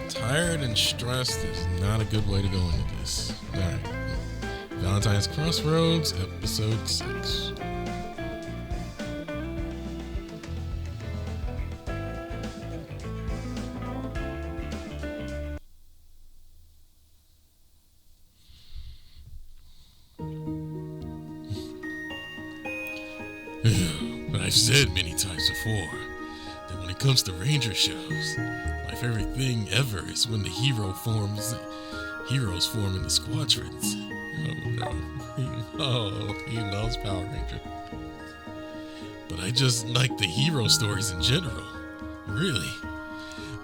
Tired and stressed is not a good way to go into this. Alright. Valentine's Crossroads, episode 6. I've said many times before that when it comes to ranger shows, my favorite thing ever is when the heroes form in the squadrons. Oh no. Oh, he loves Power Ranger. But I just like the hero stories in general. Really.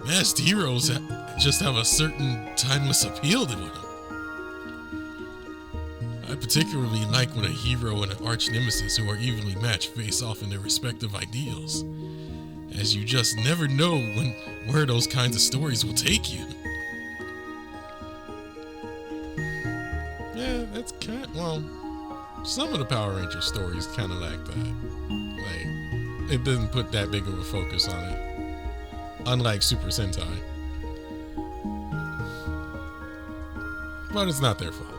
Masked heroes just have a certain timeless appeal to them. I particularly like when a hero and an arch nemesis who are evenly matched face off in their respective ideals, as you just never know where those kinds of stories will take you. Yeah, that's some of the Power Ranger stories kind of like that. Like, it doesn't put that big of a focus on it, unlike Super Sentai. But it's not their fault.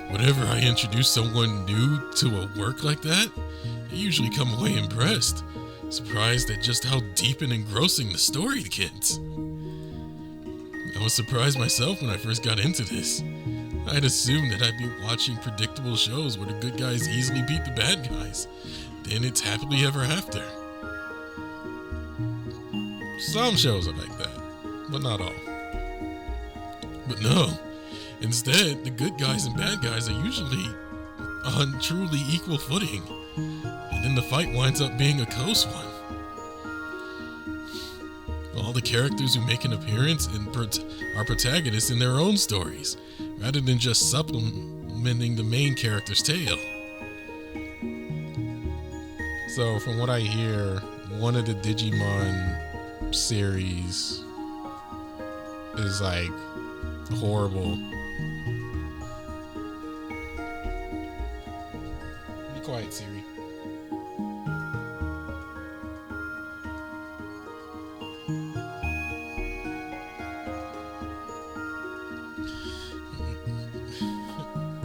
Whenever I introduce someone new to a work like that, they usually come away impressed, surprised at just how deep and engrossing the story gets. I was surprised myself when I first got into this. I'd assumed that I'd be watching predictable shows where the good guys easily beat the bad guys. Then it's happily ever after. Some shows are like that, but not all. But no. Instead, the good guys and bad guys are usually on truly equal footing, and then the fight winds up being a close one. All the characters who make an appearance are protagonists in their own stories, rather than just supplementing the main character's tale. So, from what I hear, one of the Digimon series is like horrible. Quiet, Siri.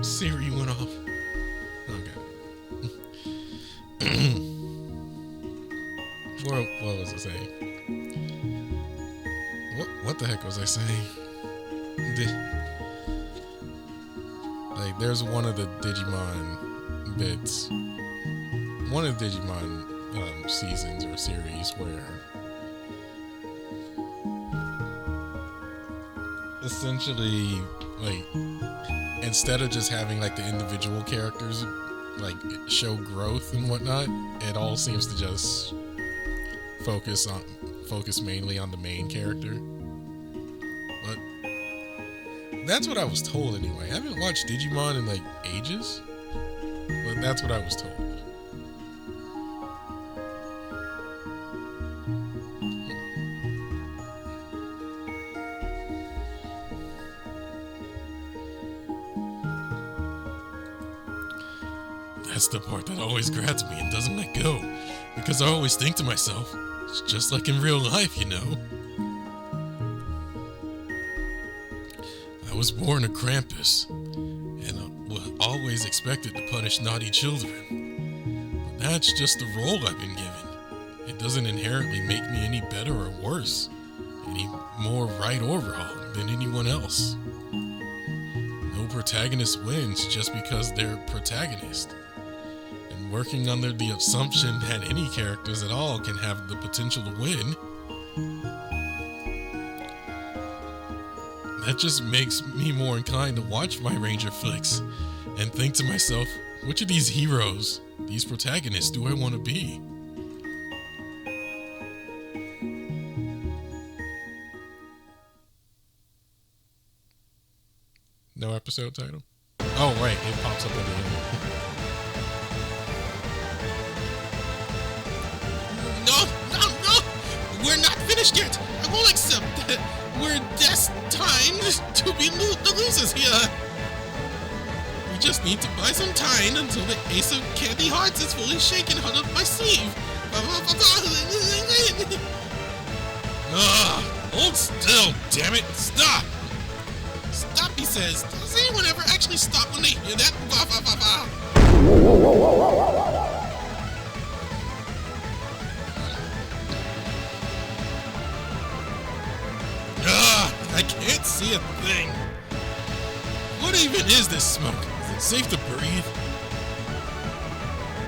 Siri went off. Okay. What was I saying? What the heck was I saying? Like, there's one of the Digimon bits, one of the Digimon seasons or series where essentially, like, instead of just having like the individual characters like show growth and whatnot, it all seems to just focus mainly on the main character. But that's what I was told anyway. I haven't watched Digimon in like ages. But that's what I was told. That's the part that always grabs me and doesn't let go. Because I always think to myself, it's just like in real life, you know. I was born a Krampus, and always expected to punish naughty children. But that's just the role I've been given. It doesn't inherently make me any better or worse, any more right or wrong than anyone else. No protagonist wins just because they're protagonist. And working under the assumption that any characters at all can have the potential to win, that just makes me more inclined to watch my Ranger flicks and think to myself, which of these heroes, these protagonists, do I want to be? No episode title? Oh, right, it pops up at the end. No! We're not finished yet! I won't accept that we're destined to be the losers here! We just need to buy some time until the Ace of Candy Hearts is fully shaken out of my sleeve. Hold still, damn it! Stop! Stop, he says. Does anyone ever actually stop when they hear that? Bah, bah, bah, bah. I can't see a thing. What even is this smoke? Is it safe to breathe?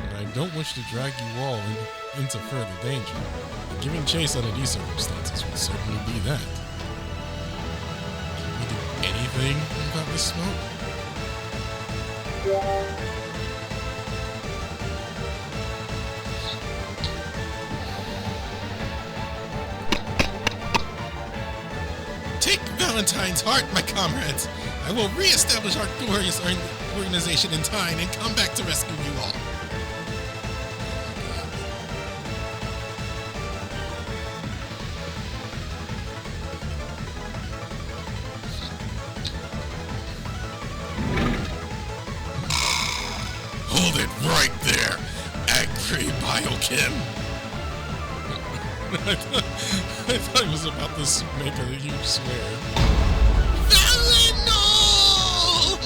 And I don't wish to drag you all into further danger. And giving chase under these circumstances would certainly be that. Can we do anything about this smoke? Take Valentine's heart, my comrades. I will re-establish our glorious organization in time and come back to rescue you all. Hold it right there, angry biochem. I thought he was about to make a huge swear. Valen, no!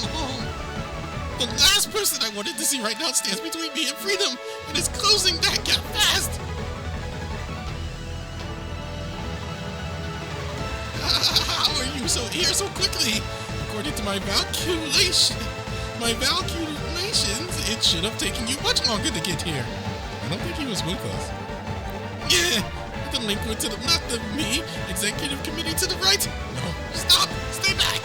The last person I wanted to see right now stands between me and freedom, and is closing that gap fast. How are you here so quickly? According to my calculations, it should have taken you much longer to get here. I don't think he was with us. Yeah. The delinquent to the left of me, executive committee to the right. No, stop! Stay back!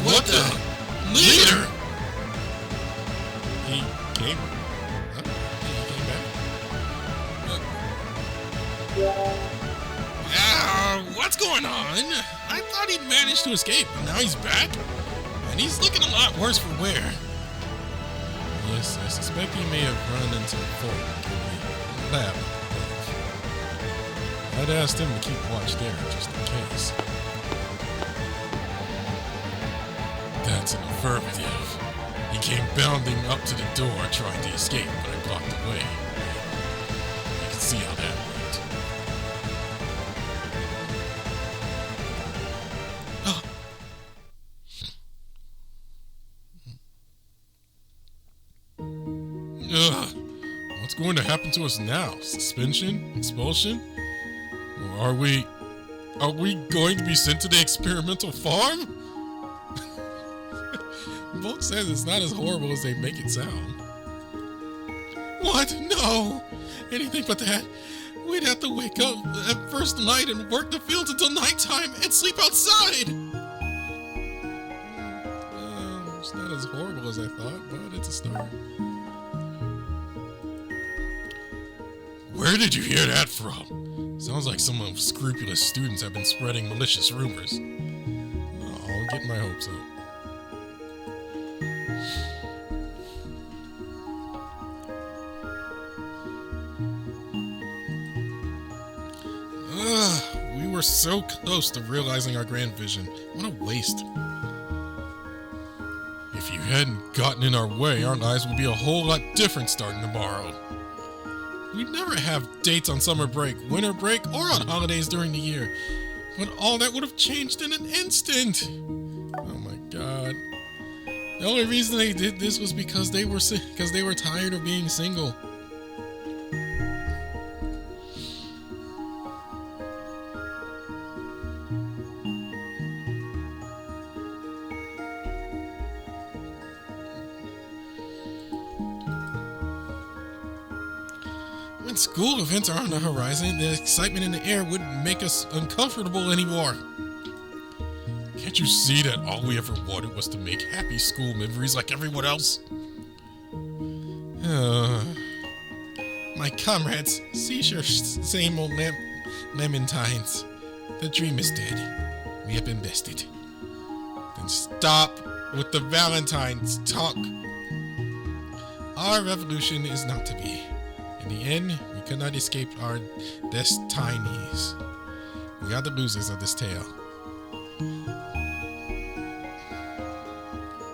What the? Leader! He came. What's going on? I thought he'd managed to escape, but now he's back? And he's looking a lot worse for wear. Yes, I suspect he may have run into the fort in the lab. I'd asked him to keep watch there, just in case. That's an affirmative. He came bounding up to the door trying to escape, but I blocked the way. You can see how that went. What's going to happen to us now? Suspension? Expulsion? Or are we going to be sent to the experimental farm? Volk says it's not as horrible as they make it sound. What? No! Anything but that. We'd have to wake up at first light and work the fields until nighttime and sleep outside! It's not as horrible as I thought, but it's a start. Where did you hear that from? Sounds like some unscrupulous students have been spreading malicious rumors. I'll get my hopes up. We were so close to realizing our grand vision. What a waste. If you hadn't gotten in our way, our lives would be a whole lot different starting tomorrow. We'd never have dates on summer break, winter break, or on holidays during the year. But all that would have changed in an instant. Oh my god. The only reason they did this was because they were tired of being single. When school events are on the horizon, the excitement in the air wouldn't make us uncomfortable anymore. Can't you see that all we ever wanted was to make happy school memories like everyone else? My comrades, seize your same old Valentines. The dream is dead. We have been bested. Then stop with the Valentine's talk. Our revolution is not to be. In the end, we could not escape our destinies. We are the losers of this tale.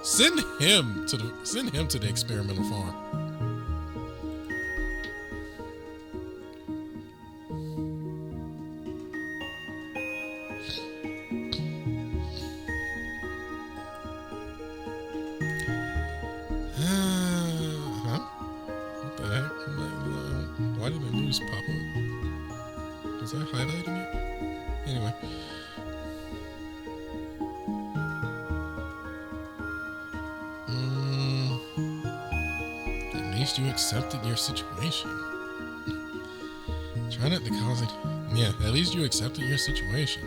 Send him to the experimental farm. What the heck? Why did the news pop up? Was I highlighting it? Anyway. At least you accepted your situation. Try not to cause it. Yeah, at least you accepted your situation.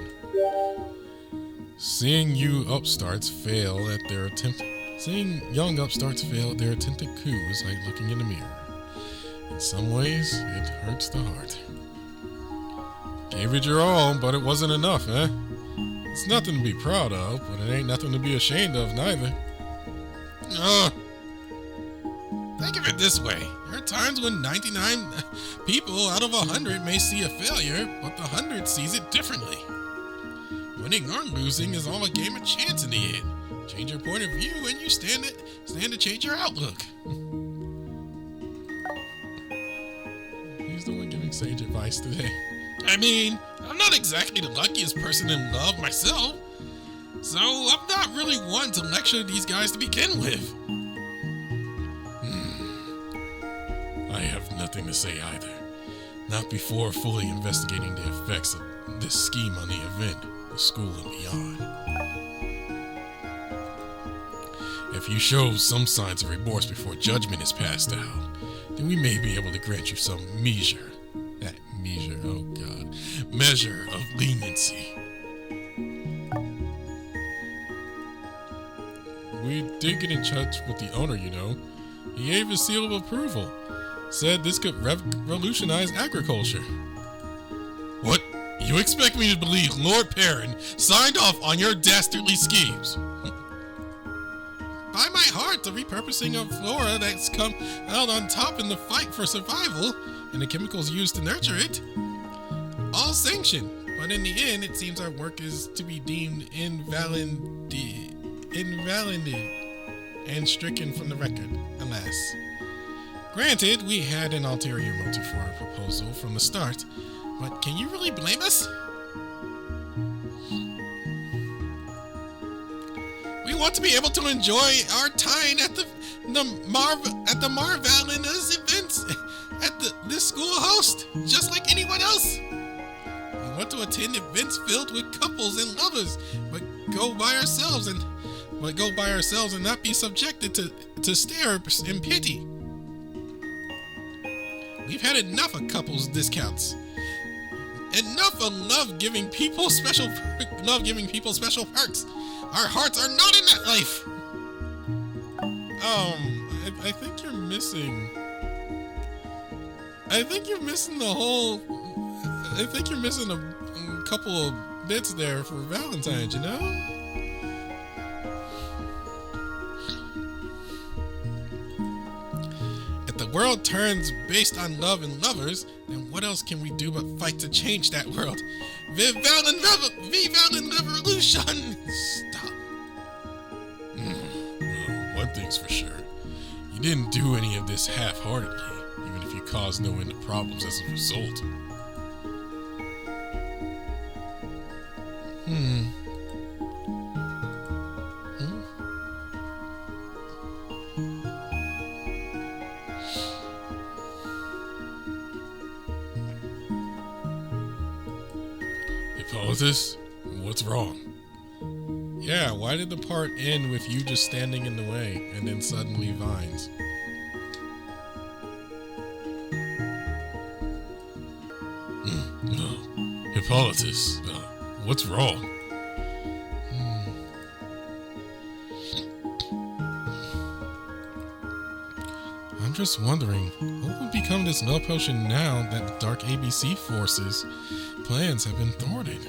Seeing young upstarts fail at their attempted coup is like looking in a mirror. In some ways, it hurts the heart. Gave it your all, but it wasn't enough, eh? It's nothing to be proud of, but it ain't nothing to be ashamed of neither. Think of it this way. There are times when 99 people out of 100 may see a failure, but the 100 sees it differently. Winning or losing is all a game of chance in the end. Change your point of view and you stand to change your outlook. He's the one giving sage advice today. I mean, I'm not exactly the luckiest person in love myself, so I'm not really one to lecture these guys to begin with. I have nothing to say either. Not before fully investigating the effects of this scheme on the event, the school and beyond. If you show some signs of remorse before judgment is passed out, then we may be able to grant you some measure of leniency. We did get in touch with the owner, you know. He gave his seal of approval. Said this could revolutionize agriculture. What? You expect me to believe Lord Perrin signed off on your dastardly schemes? By my heart, the repurposing of flora that's come out on top in the fight for survival, and the chemicals used to nurture it, all sanctioned. But in the end, it seems our work is to be deemed invalid and stricken from the record, alas. Granted, we had an ulterior motive for our proposal from the start, but can you really blame us? We want to be able to enjoy our time at the Marvalinas events at this school host, just like anyone else. We want to attend events filled with couples and lovers, but go by ourselves and not be subjected to stare and pity. We've had enough of couples discounts. Enough of love giving people special perks. Our hearts are not in that life. I think you're missing. I think you're missing a couple of bits there for Valentine, you know? If the world turns based on love and lovers, then what else can we do but fight to change that world? Vive Valentine Revolution! Stop. Well, one thing's for sure. You didn't do any of this half-heartedly, even if you caused no end of problems as a result. Hippolytus, what's wrong? Yeah, why did the part end with you just standing in the way and then suddenly vines? Hippolytus, what's wrong? I'm just wondering, what will become of this null potion now that the Dark ABC forces' plans have been thwarted?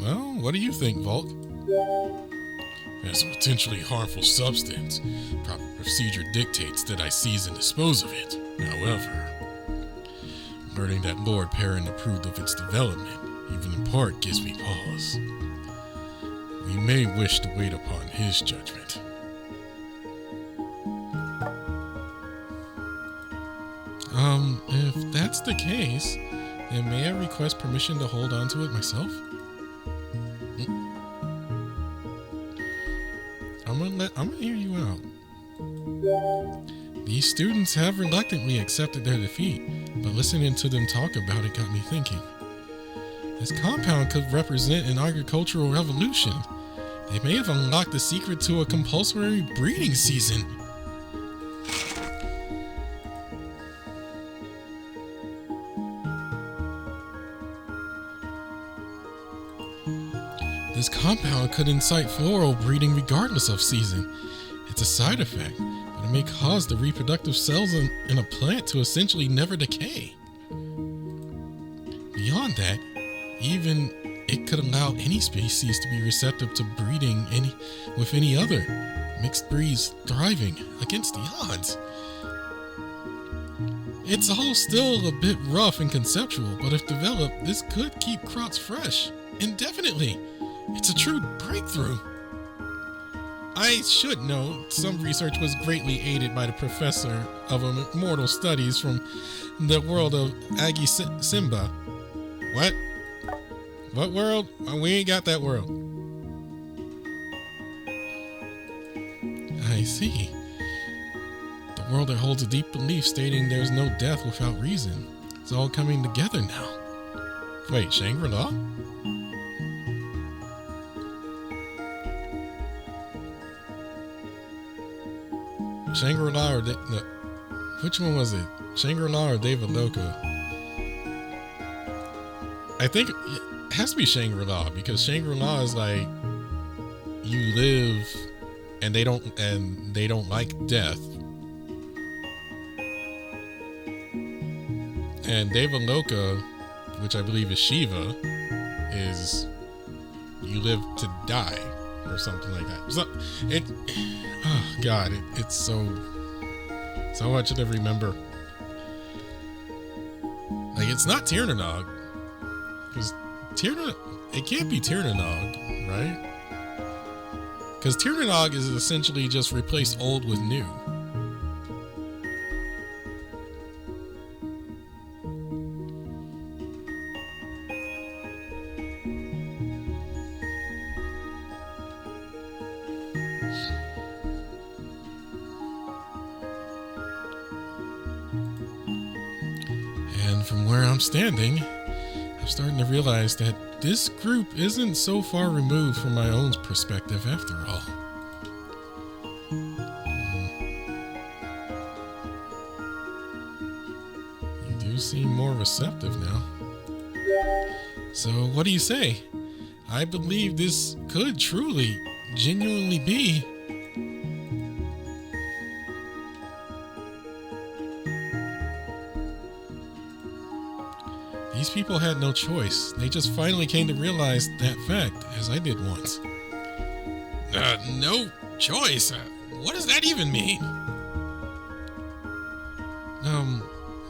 Well, what do you think, Volk? as a potentially harmful substance, proper procedure dictates that I seize and dispose of it. However, learning that Lord Perrin approved of its development, even in part, gives me pause. We may wish to wait upon his judgment. If that's the case, then may I request permission to hold on to it myself? I'm gonna hear you out. These students have reluctantly accepted their defeat, but listening to them talk about it got me thinking. This compound could represent an agricultural revolution. They may have unlocked the secret to a compulsory breeding season. This compound could incite floral breeding regardless of season. It's a side effect, but it may cause the reproductive cells in a plant to essentially never decay. Beyond that, even it could allow any species to be receptive to breeding with any other mixed breeds thriving against the odds. It's all still a bit rough and conceptual, but if developed, this could keep crops fresh indefinitely. It's a true breakthrough. I should note, some research was greatly aided by the professor of immortal studies from the world of Agi Simba. What? What world? We ain't got that world. I see. The world that holds a deep belief stating there's no death without reason. It's all coming together now. Wait, Shangri-La? Shangri-La or which one was it? Shangri-La or David Loca? I think it has to be Shangri-La, because Shangri-La is like you live and they don't like death. And David Loca, which I believe is Shiva, is you live to die or something like that. So oh God, it's so much to remember. Like, it's not Tirnanog, because it can't be Tirnanog, right? Because Tirnanog is essentially just replace old with new. From where I'm standing, I'm starting to realize that this group isn't so far removed from my own perspective after all. You do seem more receptive now. So what do you say? I believe this could truly, genuinely be these people had no choice. They just finally came to realize that fact, as I did once. No choice? What does that even mean?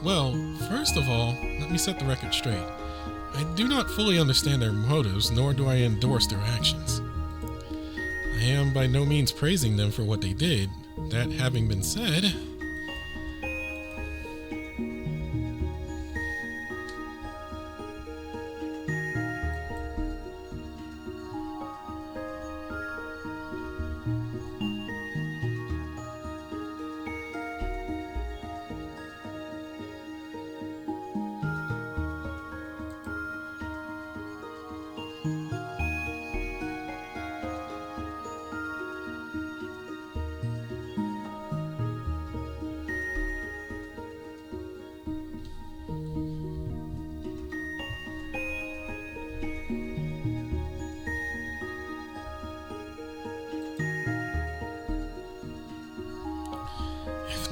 Well, first of all, let me set the record straight. I do not fully understand their motives, nor do I endorse their actions. I am by no means praising them for what they did. That having been said,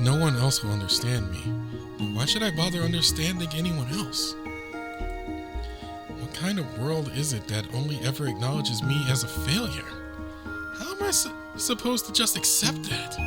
no one else will understand me, then why should I bother understanding anyone else? What kind of world is it that only ever acknowledges me as a failure? How am am I supposed to just accept that?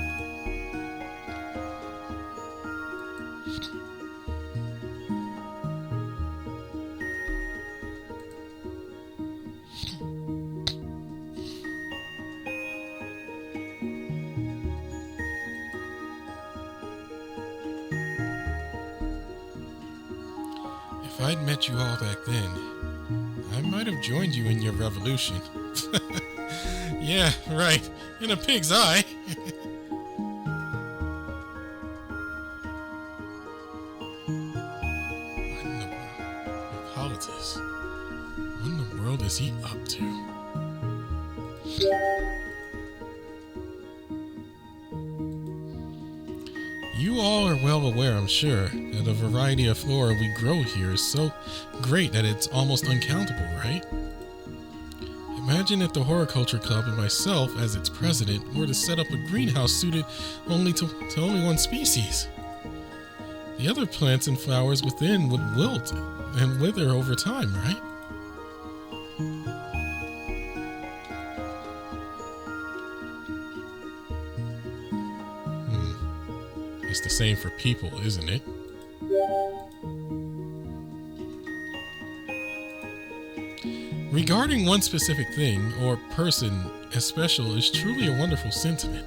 If I'd met you all back then, I might have joined you in your revolution. Yeah, right. In a pig's eye. What in the world? Hippolytus. What in the world is he up to? You all are well aware, I'm sure, that the variety of flora we grow here is so great that it's almost uncountable, right? Imagine if the Horticulture Club and myself, as its president, were to set up a greenhouse suited only to only one species. The other plants and flowers within would wilt and wither over time, right? It's the same for people, isn't it? Regarding one specific thing or person as special is truly a wonderful sentiment.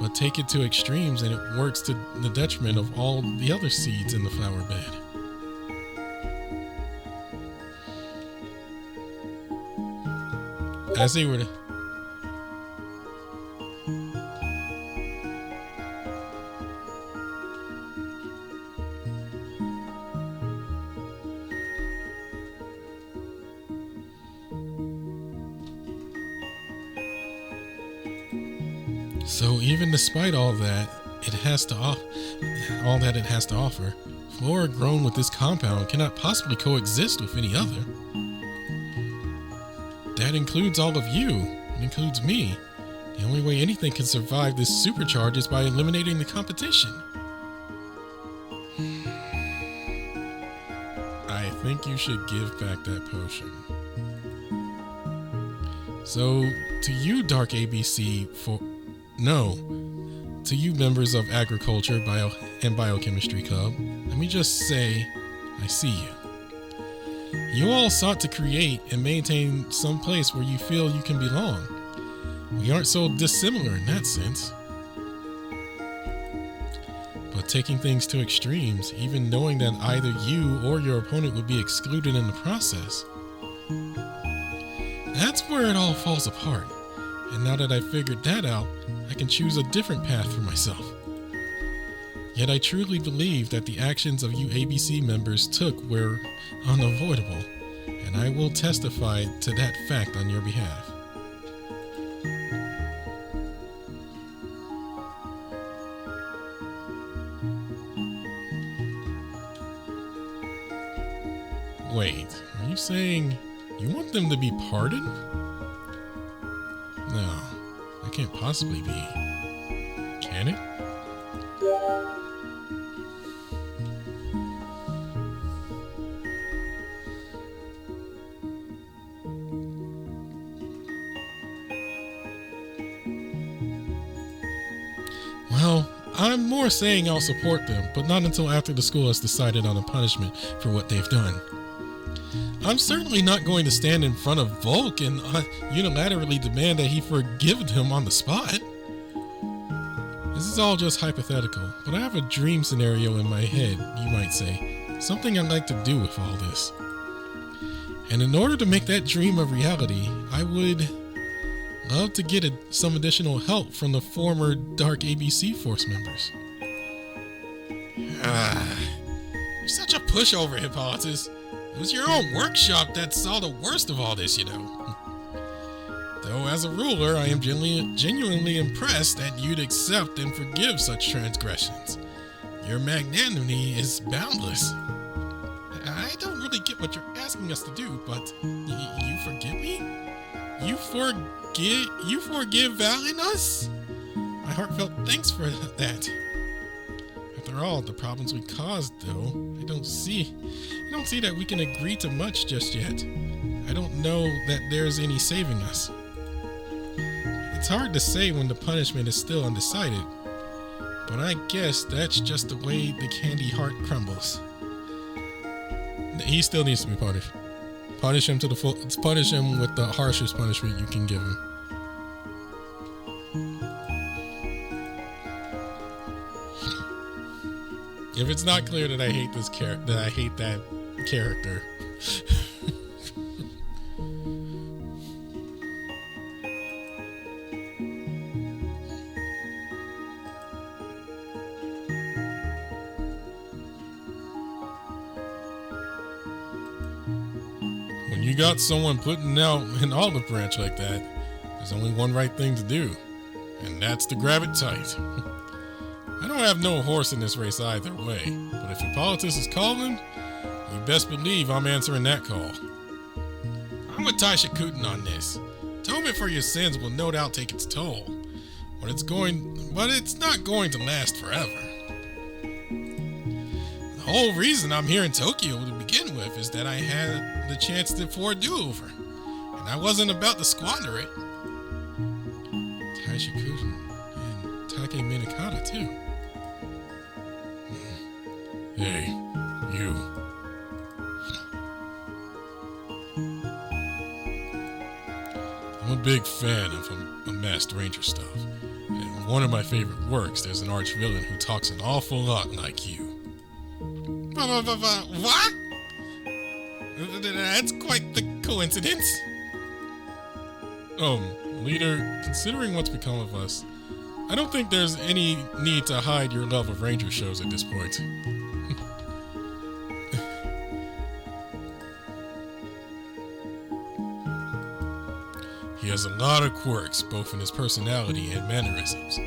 But take it to extremes and it works to the detriment of all the other seeds in the flower bed. As they were to... So even despite all that it has to offer, flora grown with this compound cannot possibly coexist with any other. That includes all of you. It includes me. The only way anything can survive this supercharge is by eliminating the competition. I think you should give back that potion. So, to you, Dark ABC, to you members of Agriculture and Biochemistry Club, let me just say, I see you. You all sought to create and maintain some place where you feel you can belong. We aren't so dissimilar in that sense. But taking things to extremes, even knowing that either you or your opponent would be excluded in the process, that's where it all falls apart. And now that I've figured that out, I can choose a different path for myself. Yet I truly believe that the actions of you ABC members took were unavoidable, and I will testify to that fact on your behalf. Wait, are you saying you want them to be pardoned? No, that can't possibly be. Can it? Well, I'm more saying I'll support them, but not until after the school has decided on a punishment for what they've done. I'm certainly not going to stand in front of Volk and unilaterally demand that he forgive him on the spot. This is all just hypothetical, but I have a dream scenario in my head, you might say. Something I'd like to do with all this. And in order to make that dream a reality, I would love to get some additional help from the former Dark ABC Force members. You're such a pushover, Hippolytus. It was your own workshop that saw the worst of all this, you know. Though as a ruler, I am genuinely impressed that you'd accept and forgive such transgressions. Your magnanimity is boundless. I don't really get what you're asking us to do, but you forgive me? You forgive Valentine? My heartfelt thanks for that. After all the problems we caused, though, I don't see that we can agree to much just yet. I don't know that there's any saving us. It's hard to say when the punishment is still undecided, but I guess that's just the way the candy heart crumbles. He still needs to be punished. Punish him to the full. Punish him with the harshest punishment you can give him. If it's not clear that I hate this character, that I hate that character. When you got someone putting out an olive branch like that, there's only one right thing to do, and that's to grab it tight. I don't have no horse in this race either way, but if Hippolytus is calling, you best believe I'm answering that call. I'm with Taisha Kutin on this. Atonement for your sins will no doubt take its toll, but it's not going to last forever. The whole reason I'm here in Tokyo to begin with is that I had the chance for a do-over, and I wasn't about to squander it. Taisha Kutin and Take Minikata too. Hey, you. I'm a big fan of Masked Ranger stuff. And in one of my favorite works, there's an arch-villain who talks an awful lot like you. What? That's quite the coincidence. Leader, considering what's become of us, I don't think there's any need to hide your love of Ranger shows at this point. He has a lot of quirks, both in his personality and mannerisms,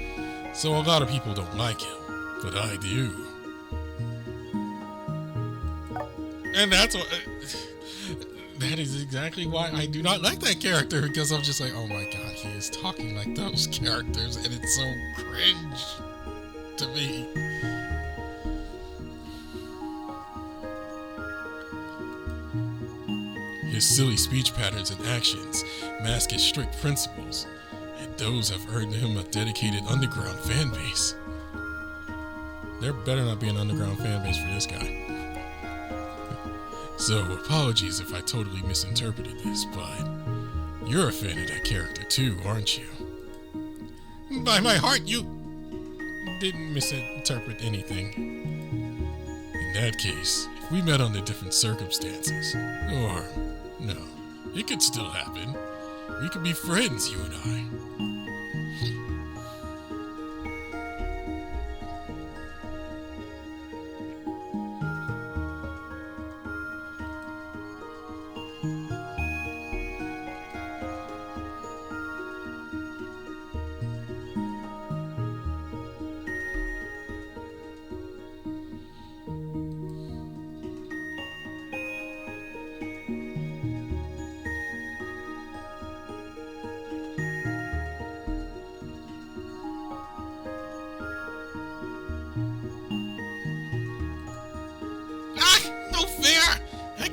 so a lot of people don't like him, but I do. And that's what... that is exactly why I do not like that character, because I'm just like, oh my god, he is talking like those characters, and it's so cringe to me. His silly speech patterns and actions mask his strict principles, and those have earned him a dedicated underground fan base. There better not be an underground fan base for this guy. So, apologies if I totally misinterpreted this, but you're a fan of that character too, aren't you? By my heart, you didn't misinterpret anything. In that case, if we met under different circumstances, or no, it could still happen. We could be friends, you and I.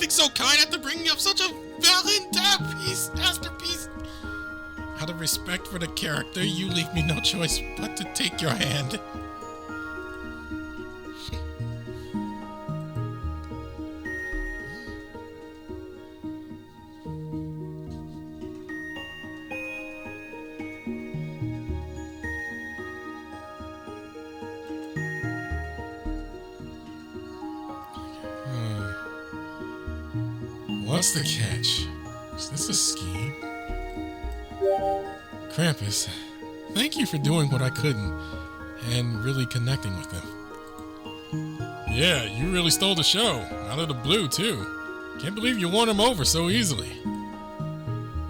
So kind after bringing up such a Valentine masterpiece. Out of respect for the character, you leave me no choice but to take your hand. What's the catch? Is this a scheme? Krampus, thank you for doing what I couldn't and really connecting with them. Yeah, you really stole the show. Out of the blue, too. Can't believe you won him over so easily.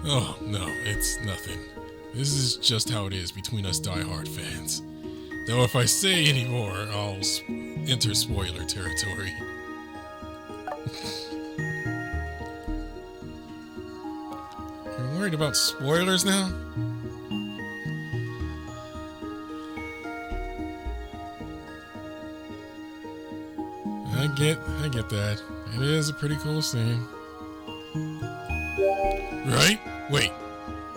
Oh, no, it's nothing. This is just how it is between us diehard fans. Though if I say any more, I'll enter spoiler territory. Worried about spoilers now? I get that. It is a pretty cool scene. Right? Wait,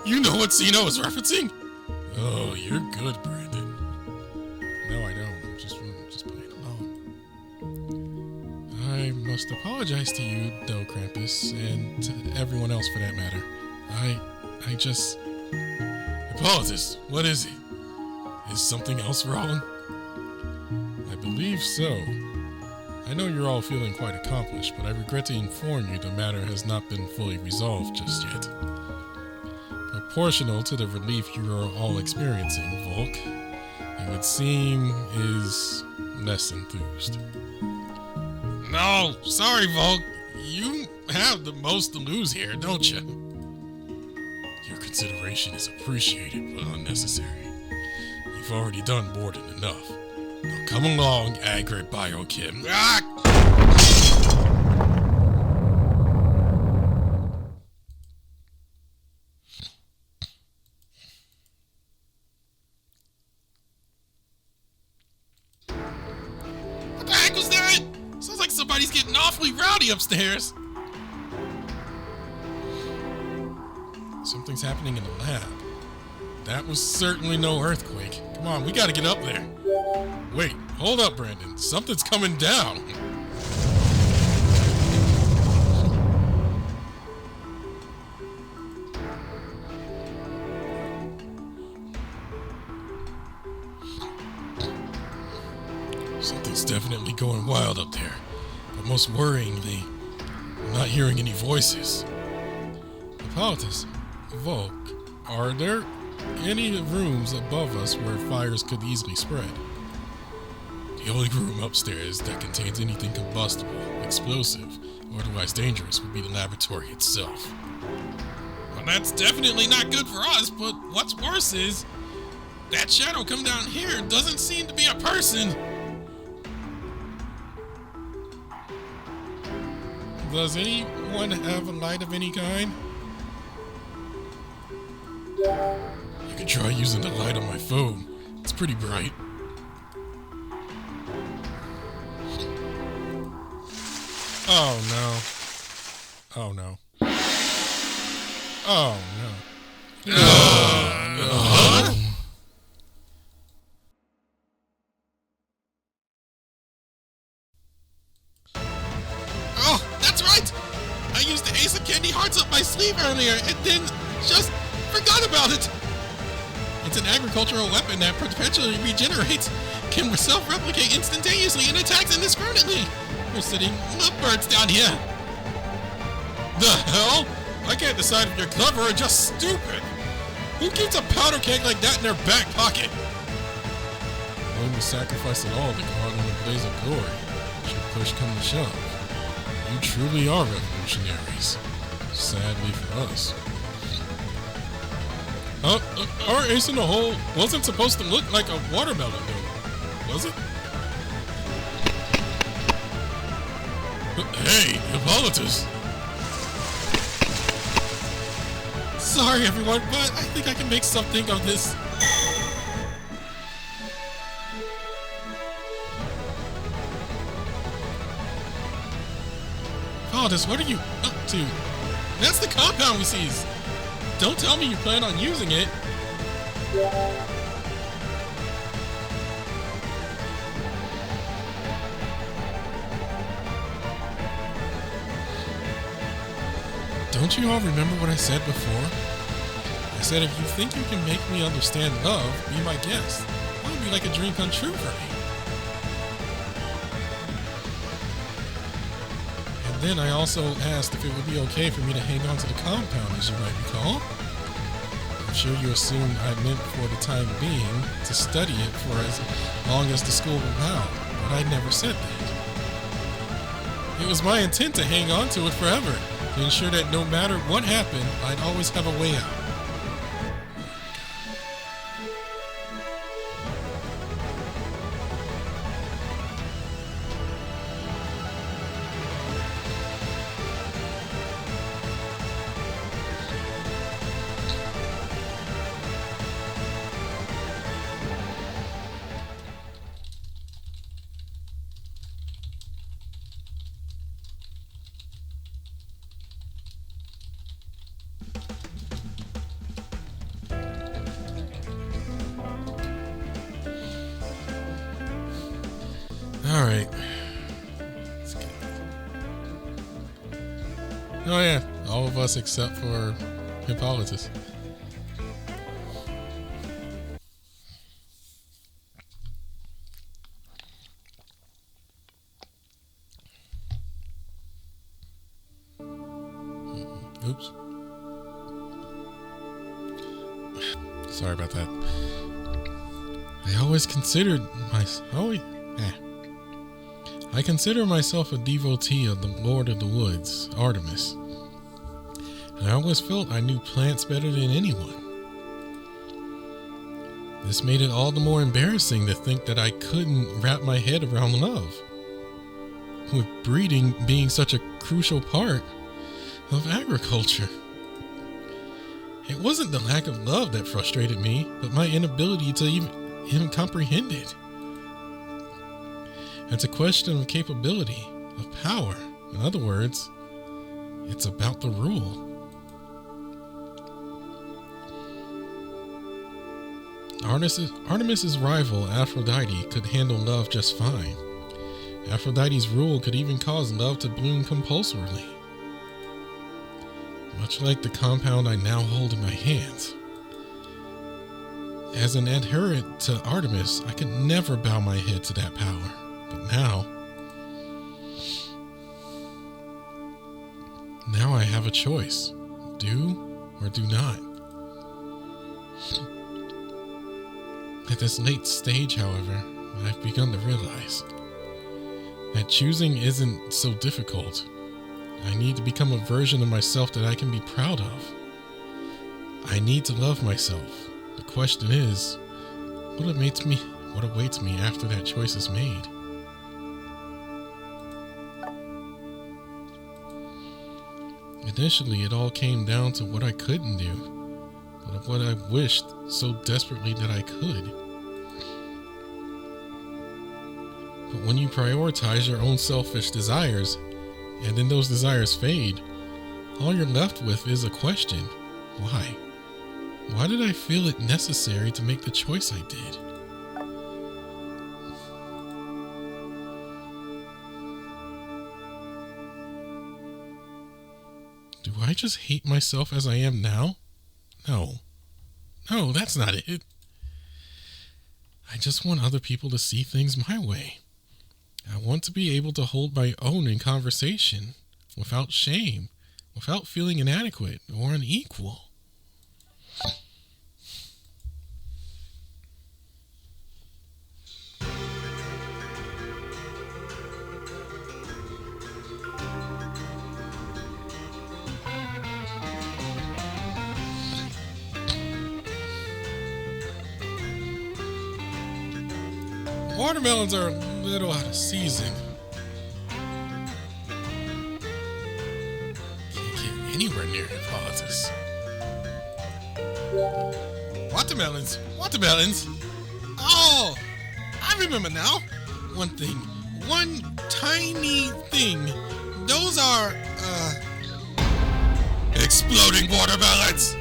you know what scene I was referencing? Oh, you're good, Brandon. No, I don't. I'm just playing along. I must apologize to you, though, Krampus, and to everyone else for that matter. I just... Hippolytus, what is it? Is something else wrong? I believe so. I know you're all feeling quite accomplished, but I regret to inform you the matter has not been fully resolved just yet. Proportional to the relief you are all experiencing, Volk, it would seem, is less enthused. No, sorry, Volk. You have the most to lose here, don't you? Your consideration is appreciated, but unnecessary. You've already done more than enough. Now come along, Agri Biochem. Ah! What the heck was that? Sounds like somebody's getting awfully rowdy upstairs. Something's happening in the lab. That was certainly no earthquake. Come on, we gotta get up there. Wait, hold up, Brandon. Something's coming down. Something's definitely going wild up there. But most worryingly, I'm not hearing any voices. Hippolytus, Volk, are there any rooms above us where fires could easily spread? The only room upstairs that contains anything combustible, explosive, or otherwise dangerous would be the laboratory itself. Well, that's definitely not good for us, but what's worse is that shadow come down here doesn't seem to be a person. Does anyone have a light of any kind? You could try using the light on my phone. It's pretty bright. Oh no. Oh no. Oh no. Huh? Oh, that's right! I used the Ace of Candy Hearts up my sleeve earlier and then just forgot about it! It's an agricultural weapon that perpetually regenerates, can self-replicate instantaneously, and attacks indiscriminately! We're sitting birds down here! The hell? I can't decide if you're clever or just stupid! Who keeps a powder keg like that in their back pocket? Willing to sacrifice it all to go out in a blaze of glory. Should push come to shove. You truly are revolutionaries. Sadly for us. Our ace in the hole wasn't supposed to look like a watermelon, though, was it? Hey, Hippolytus! Sorry, everyone, but I think I can make something of this. Hippolytus, what are you up to? That's the compound we seized! Don't tell me you plan on using it! Don't you all remember what I said before? I said if you think you can make me understand love, be my guest. That would be like a dream come true for me. And then I also asked if it would be okay for me to hang on to the compound, as you might recall. I'm sure you assumed I meant for the time being to study it for as long as the school allowed, but I never said that. It was my intent to hang on to it forever, to ensure that no matter what happened, I'd always have a way out. Alright. Oh yeah, all of us except for Hippolytus. Oops. Sorry about that. I always considered I consider myself a devotee of the Lord of the Woods, Artemis. And I always felt I knew plants better than anyone. This made it all the more embarrassing to think that I couldn't wrap my head around love, with breeding being such a crucial part of agriculture. It wasn't the lack of love that frustrated me, but my inability to even comprehend it. It's a question of capability, of power. In other words, it's about the rule. Artemis's rival, Aphrodite, could handle love just fine. Aphrodite's rule could even cause love to bloom compulsorily. Much like the compound I now hold in my hands. As an adherent to Artemis, I could never bow my head to that power. But now I have a choice. Do or do not. At this late stage, however, I've begun to realize that choosing isn't so difficult. I need to become a version of myself that I can be proud of. I need to love myself. The question is, what awaits me after that choice is made? Initially, it all came down to what I couldn't do, but of what I wished so desperately that I could. But when you prioritize your own selfish desires, and then those desires fade, all you're left with is a question. Why? Why did I feel it necessary to make the choice I did? Do I just hate myself as I am now? No, that's not it. I just want other people to see things my way. I want to be able to hold my own in conversation without shame, without feeling inadequate or unequal. Watermelons are a little out of season. Can't get anywhere near Hippolytus. Watermelons! Oh, I remember now. One tiny thing. Those are, exploding watermelons!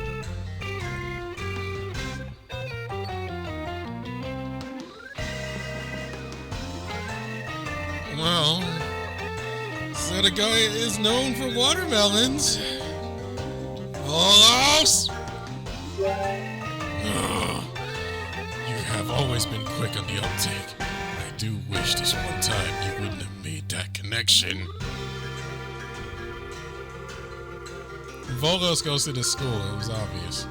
Well, Setagaya is known for watermelons. Volos! You have always been quick on the uptake. I do wish this one time you wouldn't have made that connection. Volos goes to this school, it was obvious.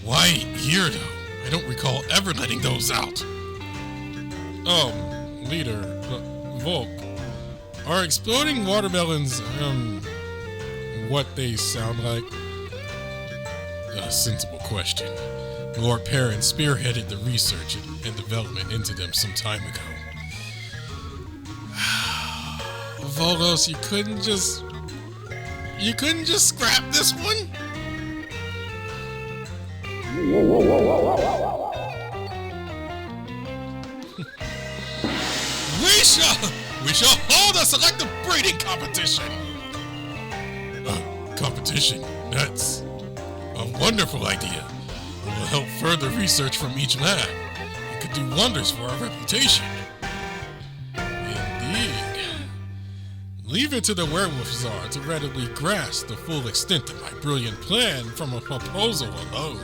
Why here, though? I don't recall ever letting those out. Leader, Volk, are exploding watermelons, what they sound like? A sensible question. Lord Perrin spearheaded the research and development into them some time ago. Volos, you couldn't just scrap this one? We shall hold a selective breeding competition. Competition? That's a wonderful idea. It will help further research from each lab. could do wonders for our reputation. Indeed. Leave it to the werewolf czar to readily grasp the full extent of my brilliant plan from a proposal alone.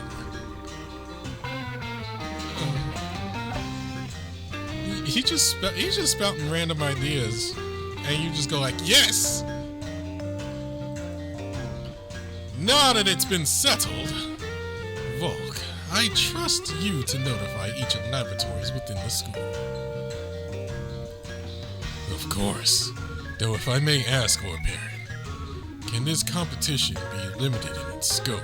He's just spouting random ideas, and you just go like, yes! Now that it's been settled, Volk, I trust you to notify each of the laboratories within the school. Of course, though if I may ask, Lord Parent, can this competition be limited in its scope,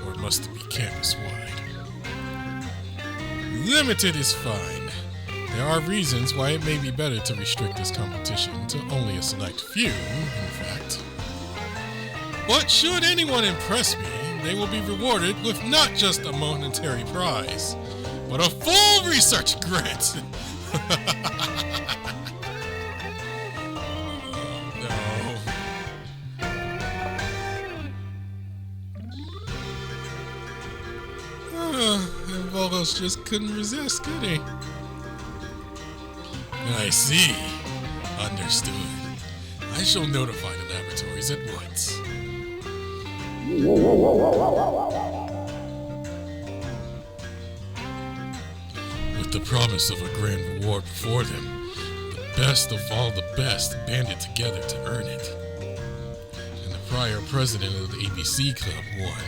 or must it be campus-wide? Limited is fine. There are reasons why it may be better to restrict this competition to only a select few, in fact. But should anyone impress me, they will be rewarded with not just a monetary prize, but a full research grant. And Volos just couldn't resist, could he? I see. Understood. I shall notify the laboratories at once. With the promise of a grand reward before them, the best of all the best banded together to earn it. And the prior president of the ABC Club won,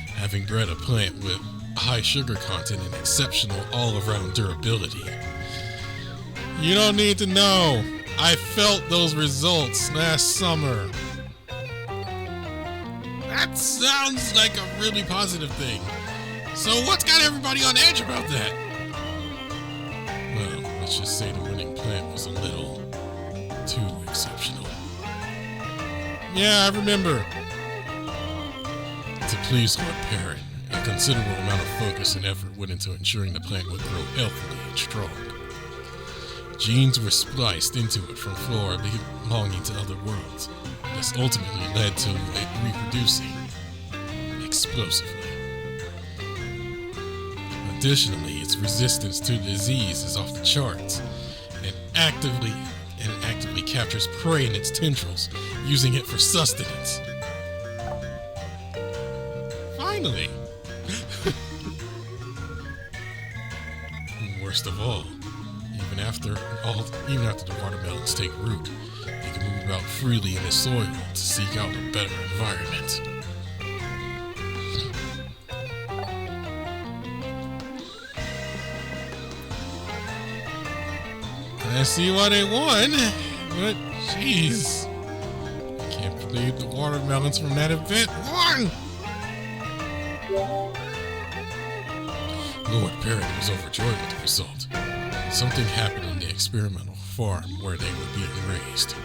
having bred a plant with high sugar content and exceptional all-around durability. You don't need to know. I felt those results last summer. That sounds like a really positive thing. So what's got everybody on edge about that? Well, let's just say the winning plant was a little too exceptional. Yeah, I remember. To please Lord Parent, a considerable amount of focus and effort went into ensuring the plant would grow healthily and strong. Genes were spliced into it from flora belonging to other worlds. This ultimately led to it reproducing explosively. Additionally, its resistance to disease is off the charts, and actively captures prey in its tendrils, using it for sustenance. Finally! Worst of all, even after the watermelons take root, they can move about freely in the soil to seek out a better environment. I see why they won, but jeez, I can't believe the watermelons from that event won! Lord Parent was overjoyed with the result. Something happened in the experimental farm where they were being raised.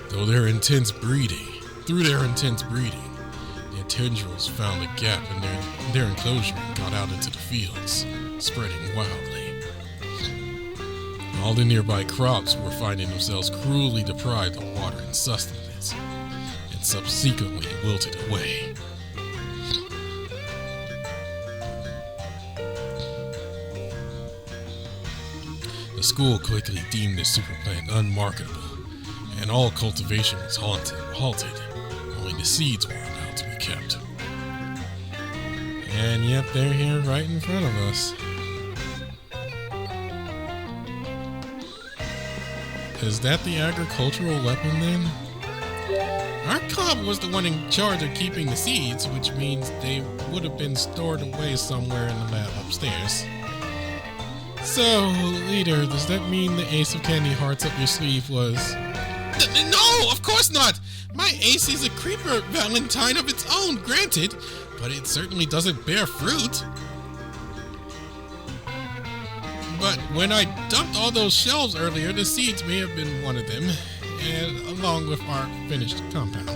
Through their intense breeding, their tendrils found a gap in their enclosure and got out into the fields, spreading wildly. All the nearby crops were finding themselves cruelly deprived of water and sustenance, and subsequently wilted away. The school quickly deemed the super plant unmarketable, and all cultivation was halted. Only the seeds were allowed to be kept. And yet they're here right in front of us. Is that the agricultural weapon then? Our club was the one in charge of keeping the seeds, which means they would have been stored away somewhere in the lab upstairs. So, leader, does that mean the ace of candy hearts up your sleeve was... No, of course not! My ace is a creeper Valentine of its own, granted, but it certainly doesn't bear fruit. But when I dumped all those shelves earlier, the seeds may have been one of them, and along with our finished compound.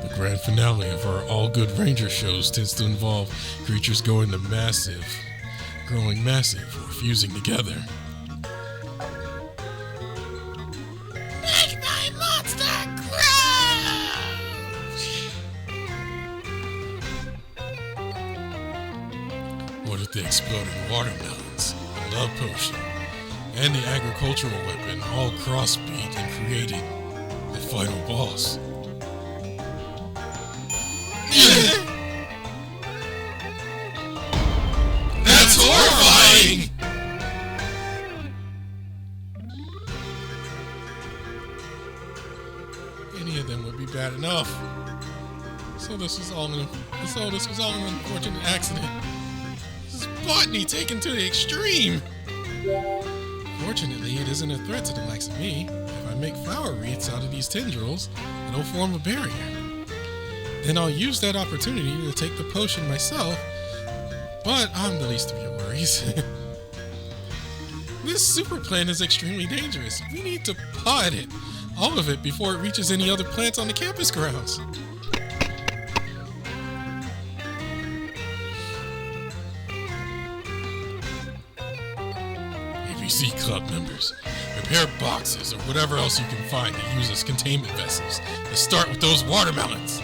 The grand finale of our All Good Ranger shows tends to involve creatures growing massive or fusing together. Make my monster grow! the exploding watermelons, the love potion, and the agricultural weapon all crossbeat and created the final boss. That's horrifying! Any of them would be bad enough. So this was all an unfortunate accident. This is botany taken to the extreme. Fortunately, it isn't a threat to the likes of me. If I make flower wreaths out of these tendrils, it'll form a barrier. Then I'll use that opportunity to take the potion myself, but I'm the least of your worries. This super plant is extremely dangerous. We need to pot it, all of it, before it reaches any other plants on the campus grounds. ABC Club members, prepare boxes or whatever else you can find to use as containment vessels. Let's start with those watermelons.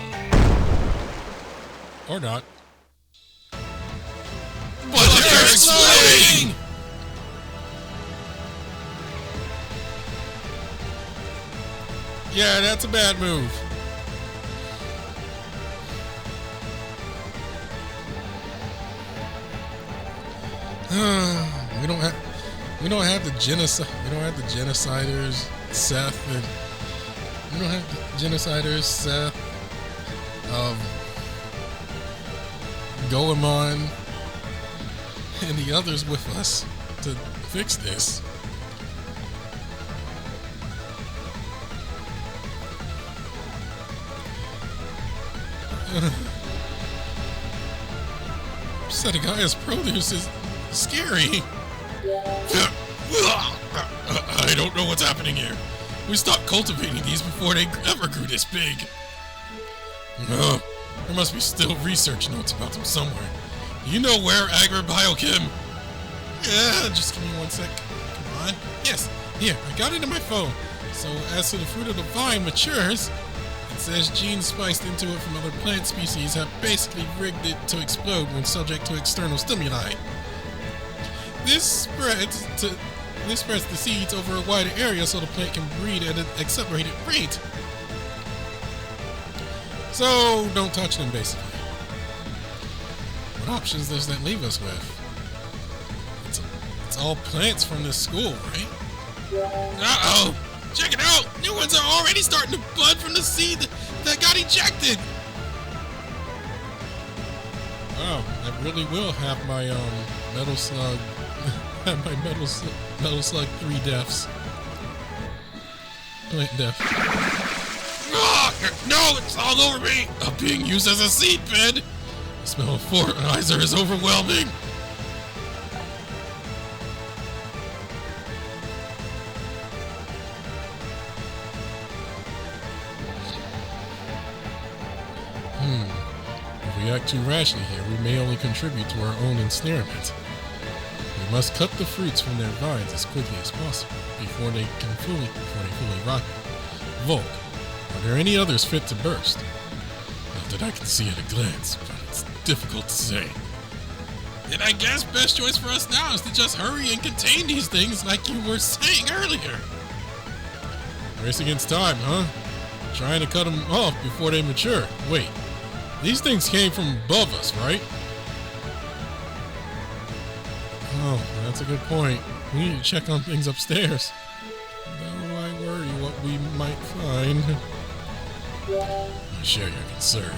Or not. But they're exploding! Yeah, that's a bad move. We don't have the genocide. We don't have the genociders, Seth, and we don't have the genociders, Seth, Goemon, and the others with us to fix this. Setagaya's produce is scary. I don't know what's happening here. We stopped cultivating these before they ever grew this big. There must be still research notes about them somewhere. Do you know where Agribiochem? Yeah, just give me 1 sec. Come on. Yes, here, I got it in my phone. So as to the fruit of the vine matures, it says genes spliced into it from other plant species have basically rigged it to explode when subject to external stimuli. This spreads the seeds over a wider area so the plant can breed at an accelerated rate. So don't touch them, basically. What options does that leave us with? It's all plants from this school, right? Uh-oh! Check it out! New ones are already starting to bud from the seed that got ejected! Wow, that really will have my metal slug metal slug 3 deaths. Plant death. No, it's all over me! I'm being used as a seed bed! The smell of fertilizer is overwhelming! If we act too rashly here, we may only contribute to our own ensnarement. We must cut the fruits from their vines as quickly as possible before they fully rot. Volk, are there any others fit to burst? Not that I can see at a glance, but it's difficult to say. Then I guess best choice for us now is to just hurry and contain these things like you were saying earlier. Race against time, huh? Trying to cut them off before they mature. Wait, these things came from above us, right? Oh, that's a good point. We need to check on things upstairs. Though I worry what we might find. I share your concern.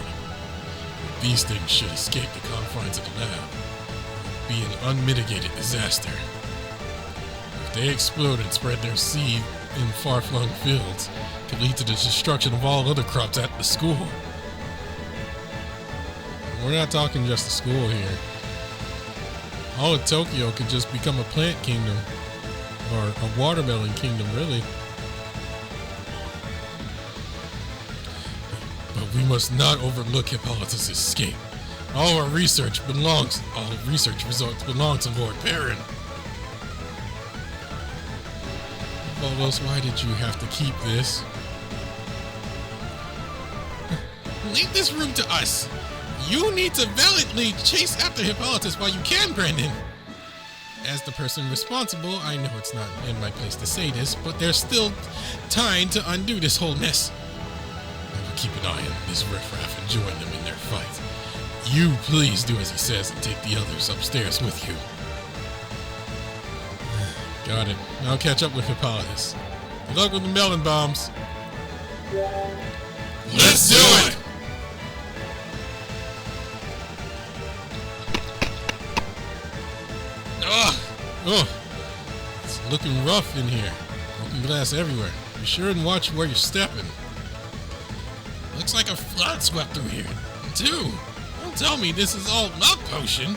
These things should escape the confines of the lab. It would be an unmitigated disaster. If they explode and spread their seed in far-flung fields, it could lead to the destruction of all other crops at the school. We're not talking just the school here. All of Tokyo could just become a plant kingdom. Or a watermelon kingdom, really. But we must not overlook Hippolytus' escape. All research results belong to Lord Perrin. Well, why did you have to keep this? Leave this room to us. You need to valiantly chase after Hippolytus while you can, Brandon. As the person responsible, I know it's not in my place to say this, but there's still time to undo this whole mess. I will keep an eye on this riffraff and join them in their fight. You please do as he says and take the others upstairs with you. Got it. I'll catch up with Hippolytus. Good luck with the melon bombs. Let's do it! Oh, it's looking rough in here. Broken glass everywhere. Be sure and watch where you're stepping. Looks like a flood swept through here, too. Don't tell me this is all luck potion.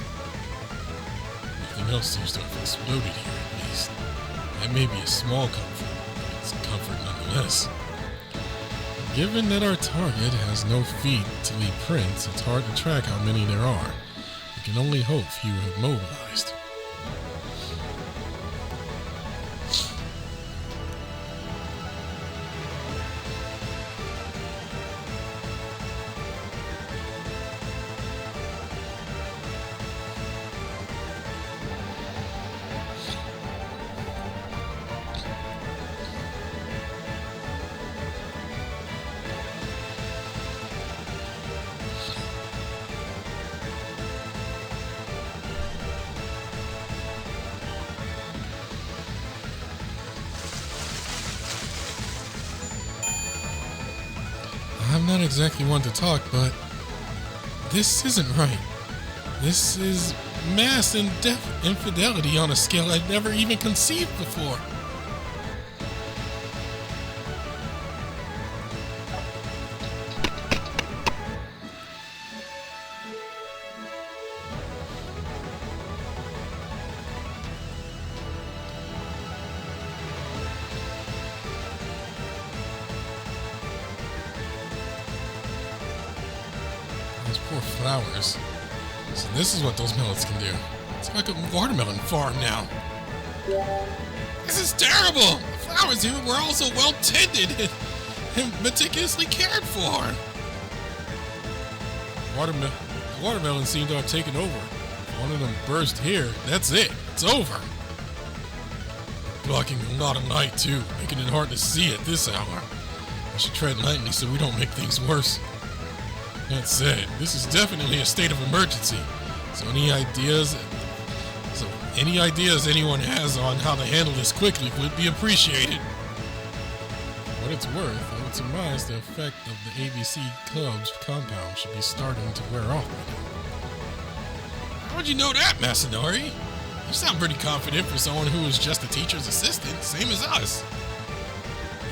Nothing else seems to have exploded here, at least. That may be a small comfort, but it's a comfort nonetheless. Given that our target has no feet to leave prints, it's hard to track how many there are. We can only hope few have mobilized. I'm not exactly one to talk, but this isn't right. This is mass infidelity on a scale I've never even conceived before. Poor flowers. So this is what those melons can do. It's like a watermelon farm now. This is terrible! The flowers here were also well tended and meticulously cared for. The watermelons seem to have taken over. If one of them burst here, that's it. It's over. Blocking a lot of light too, making it hard to see at this hour. I should tread lightly so we don't make things worse. That said, this is definitely a state of emergency. So any ideas anyone has on how to handle this quickly would be appreciated. For what it's worth, I would surmise the effect of the ABC Club's compound should be starting to wear off by now. How would you know that, Masanori? You sound pretty confident for someone who is just a teacher's assistant, same as us.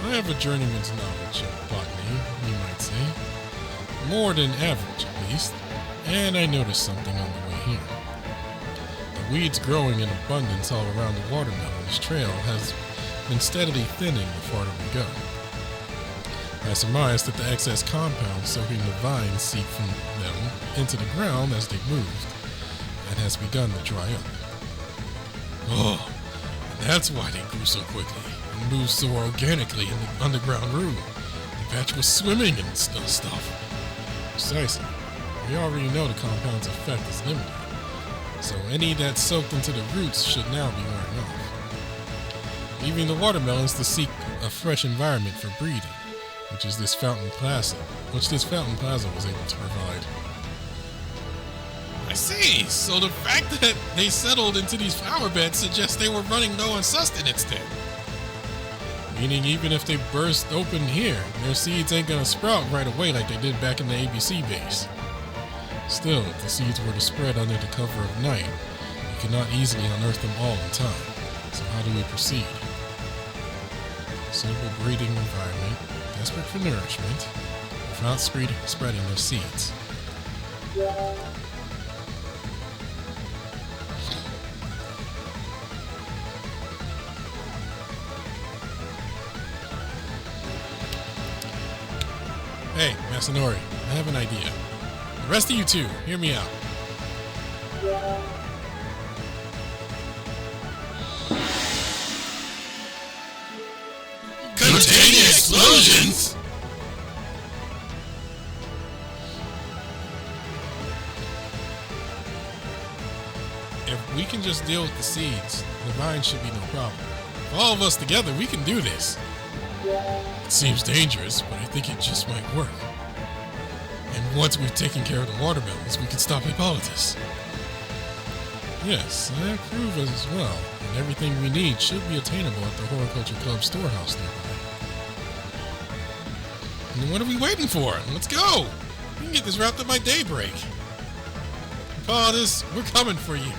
I have a journeyman's knowledge of botany, you might say. More than average, at least. And I noticed something on the way here. The weeds growing in abundance all around the watermelon's trail has been steadily thinning the farther we go. I surmised that the excess compound soaking the vines seep from them into the ground as they moved, and has begun to dry up. Oh, and that's why they grew so quickly and moved so organically in the underground room. The patch was swimming in stuff. Precisely. We already know the compound's effect is limited, so any that's soaked into the roots should now be wearing off, leaving the watermelons to seek a fresh environment for breeding, which this fountain plaza was able to provide. I see. So the fact that they settled into these flower beds suggests they were running low on sustenance then. Meaning even if they burst open here, their seeds ain't gonna sprout right away like they did back in the ABC base. Still, if the seeds were to spread under the cover of night, you cannot easily unearth them all in time. So how do we proceed? Simple breeding environment, desperate for nourishment, without spreading their seeds. Hey, Masanori, I have an idea. The rest of you two, hear me out. Containing explosions? we can just deal with the seeds. The vine should be no problem. If all of us together, we can do this. It seems dangerous, but I think it just might work. And once we've taken care of the watermelons, we can stop Hippolytus. Yes, I approve as well. And everything we need should be attainable at the Horticulture Club storehouse nearby. And what are we waiting for? Let's go! We can get this wrapped up by daybreak. Hippolytus, we're coming for you.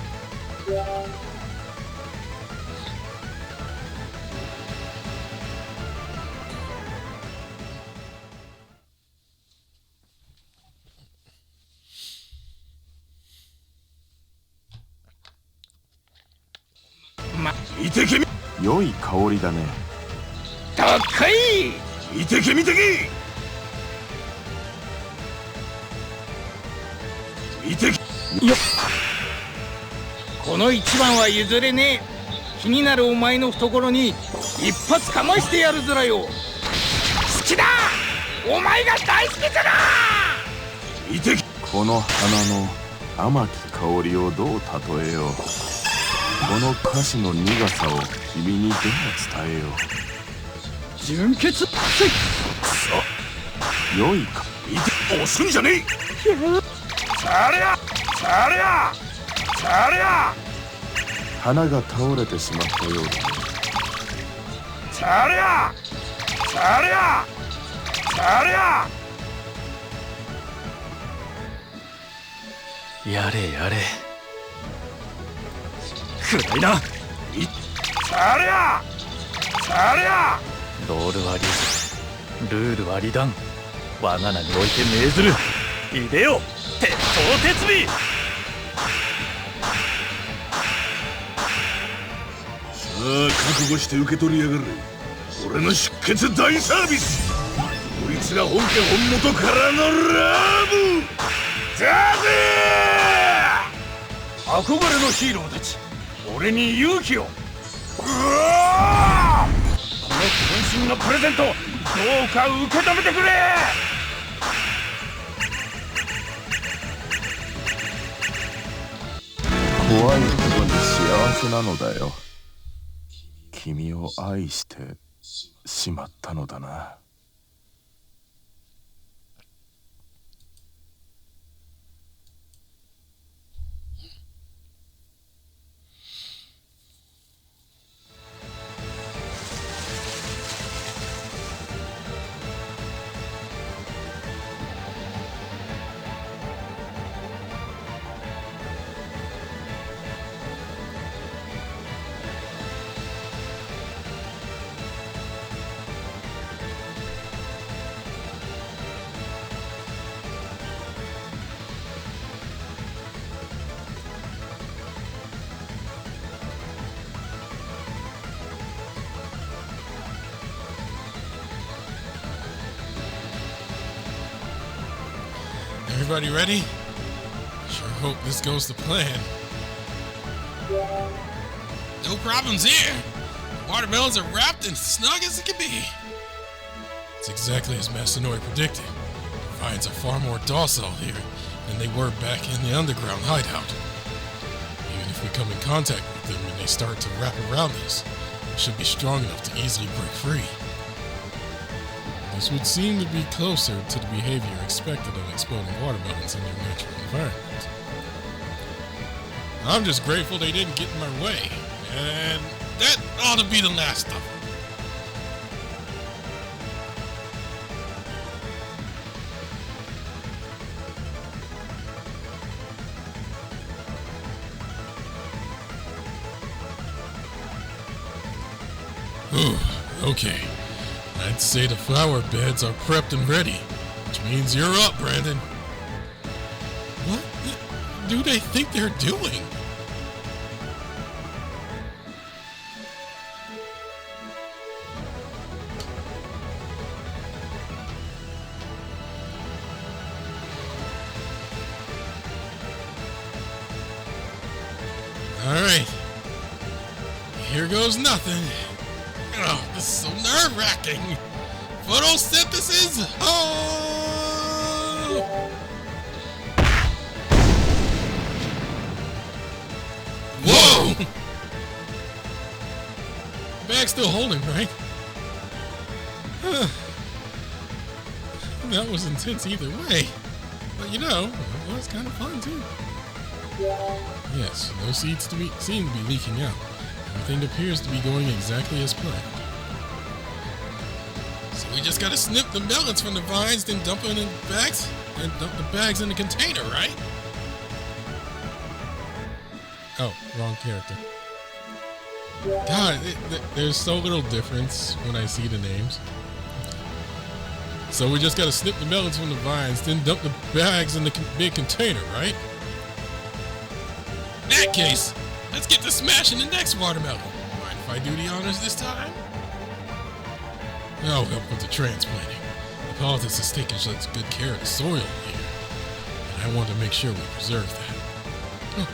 良い香りだね。高い。見てけ見てけ。見てけ。よっ。この一番は譲れねえ。気になるお前の懐に一発かましてやるずらよ。好きだ。お前が大好きだな。見てけ。この花の甘き香りをどう例えよう。この歌詞の苦さを君にどう伝えよう。純潔。くそ。良いか。見て押すんじゃねえ。さりゃさりゃさりゃ。花が倒れてしまったようだ。さりゃさりゃさりゃ。やれやれ。暗いな。さりゃさりゃ。ロールはルールは離断。我が名において命ずる。いでよ鉄頭鉄尾。さあ覚悟して受け取りやがれ。俺の出血大サービス。こいつが本家本元からのラブだぜ。憧れのヒーローたち、俺に勇気を。この渾身のプレゼントどうか受け止めてくれ。怖いほどに幸せなのだよ。君を愛してしまったのだな。Everybody ready? Sure hope this goes to plan. No problems here. The watermelons are wrapped and snug as it can be. It's exactly as Masanori predicted. The vines are far more docile here than they were back in the underground hideout. Even if we come in contact with them and they start to wrap around us, we should be strong enough to easily break free. This would seem to be closer to the behavior expected of exploding watermelons in their natural environment. I'm just grateful they didn't get in my way, and That ought to be the last of them. Ooh, okay. I'd say the flower beds are prepped and ready, which means you're up, Brandon. What do they think they're doing? Alright. Here goes nothing. Oh, this is so nerve-wracking. Photosynthesis. Oh! Whoa! bag still holding, right? That was intense either way. But you know, it was kind of fun too. Yes, no seeds seem to be leaking out. Everything appears to be going exactly as planned. So we just gotta snip the melons from the vines, then dump them in bags, and dump the bags in the container, right? Oh, wrong character. God, there's so little difference when I see the names. So we just gotta snip the melons from the vines, then dump the bags in the big container, right? In that case, let's get to smashing the next watermelon. Mind if I do the honors this time? I'll help with the transplanting. Hippolytus is taking such good care of the soil here, and I want to make sure we preserve that. Oh.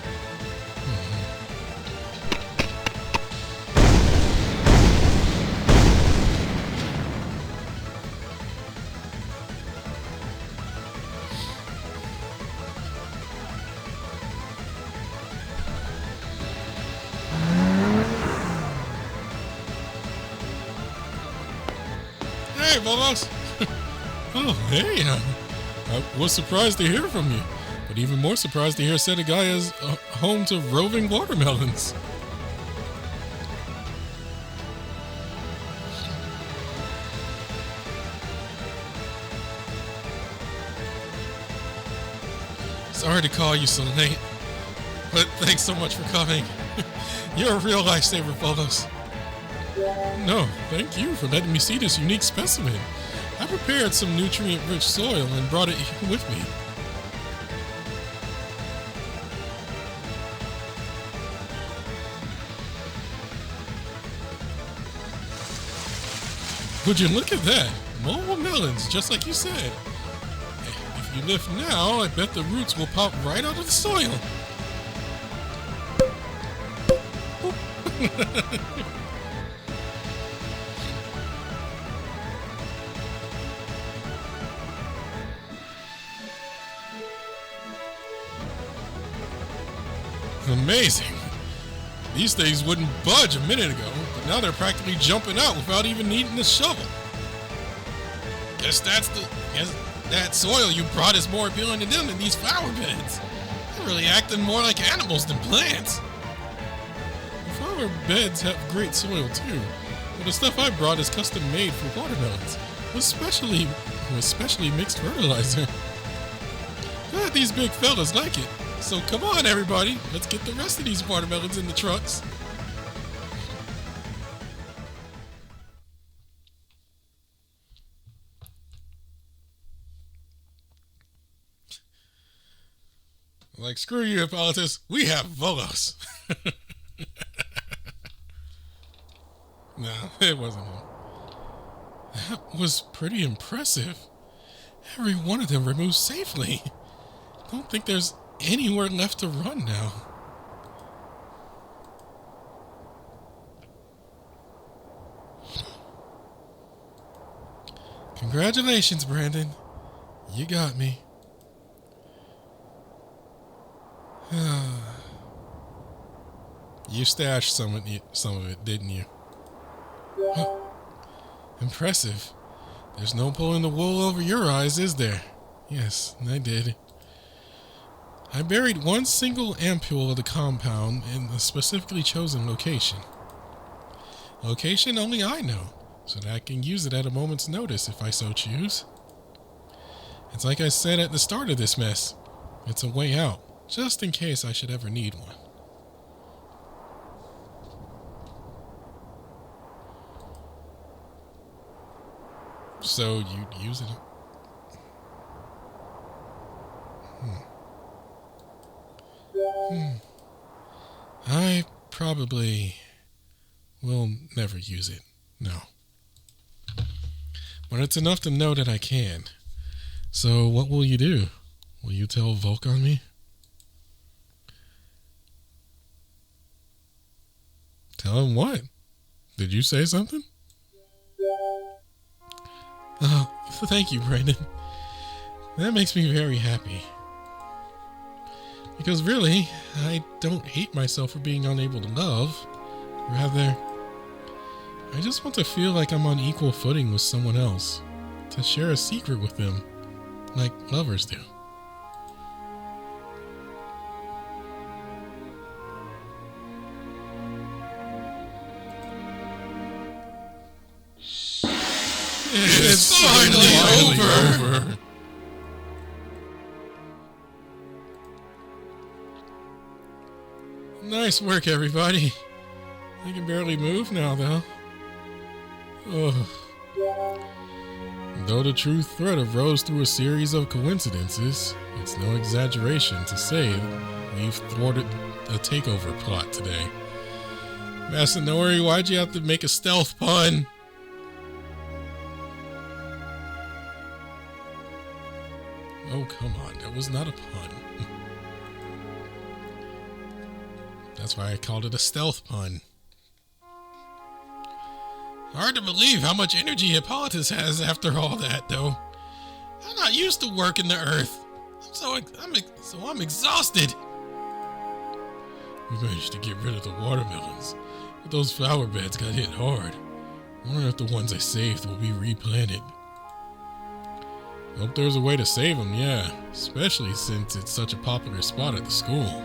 Hey, Volos! Oh, hey! I was surprised to hear from you, but even more surprised to hear Setagaya's home to roving watermelons. Sorry to call you so late, but thanks so much for coming. You're a real lifesaver, Volos. No, thank you for letting me see this unique specimen. I prepared some nutrient-rich soil and brought it here with me. Would you look at that? More melons, just like you said. If you lift now, I bet the roots will pop right out of the soil. Amazing. These things wouldn't budge a minute ago, but now they're practically jumping out without even needing a shovel. Guess that soil you brought is more appealing to them than these flower beds. They're really acting more like animals than plants. The flower beds have great soil too, but the stuff I brought is custom made for watermelons, with specially mixed fertilizer. Glad these big fellas like it. So come on, everybody, let's get the rest of these watermelons in the trucks. Like, screw you, Hippolytus, we have Volos. No, it wasn't him. That was pretty impressive. Every one of them removed safely. Don't think there's anywhere left to run now. Congratulations, Brandon. You got me. You stashed some of it, didn't you? Huh. Impressive. There's no pulling the wool over your eyes, is there? Yes, I did. I buried one single ampule of the compound in a specifically chosen location. Location only I know, so that I can use it at a moment's notice if I so choose. It's like I said at the start of this mess. It's a way out, just in case I should ever need one. So you'd use it? I probably will never use it, no. But it's enough to know that I can. So what will you do? Will you tell Volk on me? Tell him what? Did you say something? Oh, thank you, Brandon. That makes me very happy. Because really, I don't hate myself for being unable to love. Rather, I just want to feel like I'm on equal footing with someone else, to share a secret with them, like lovers do. It's finally over. Nice work, everybody. I can barely move now, though. Ugh. Though the true threat arose through a series of coincidences, it's no exaggeration to say we've thwarted a takeover plot today. Masanori, why'd you have to make a stealth pun? Oh, come on. That was not a pun. That's why I called it a stealth pun. Hard to believe how much energy Hippolytus has after all that, though. I'm not used to working the earth. I'm exhausted. We managed to get rid of the watermelons, but those flower beds got hit hard. I wonder if the ones I saved will be replanted. Hope there's a way to save them, yeah. Especially since it's such a popular spot at the school.